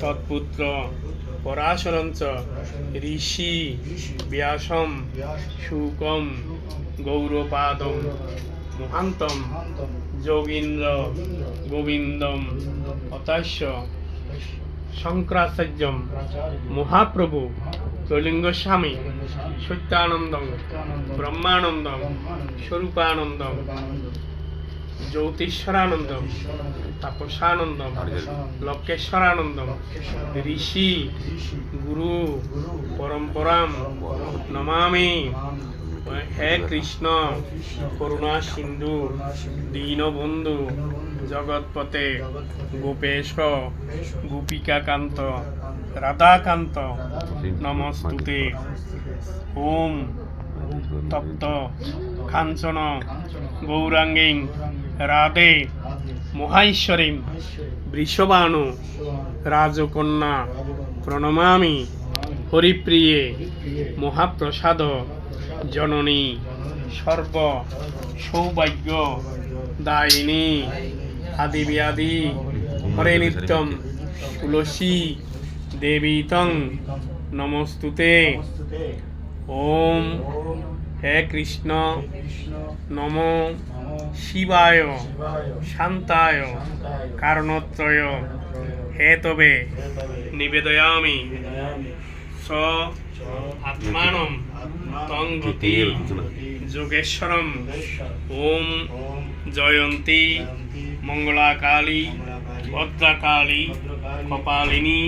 তৎপুত্র পরাশরঞ্চ ঋষি ব্যাসম শুকম গৌরপাদম মহান্তম যোগীন্দ্র গোবিন্দম অতস্য শঙ্করাচার্যম মহাপ্রভু ত্রৈলিঙ্গস্বামী সত্যানন্দম ব্রহ্মানন্দম স্বরূপানন্দম জ্যোতিশ্বরানন্দম তাপসানন্দম লক্ষ্যেশ্বরানন্দম ঋষি গুরু পরম্পরাম নমামি। হে কৃষ্ণ করুণা সিন্ধু দীনবন্ধু জগৎপতে গোপেশ গোপিকাকান্ত রাধাকান্ত নমস্তুতে। ওম তপ্ত কাঞ্চন গৌরাঙ্গীং রাধে মহাশ্বরীম বৃষভানু রাজকন্যা প্রণমামি। হরিপ্রিয়ে মহাপ্রসাদ জননী সর্ব সৌভাগ্য দায়িনী আদিব্যাধি হরে নিত্যম তুলসী দেবী তং নমস্তুতে। ওম হে কৃষ্ণ নমো শিবায় শান্তায় কারণত্রয় হেতবে নিবেদয়ামি। স আত্মানম তং গতি যোগেশ্বরম। ওম জয়ন্তী মঙ্গলাকালী ভদ্রকালী কপালিনী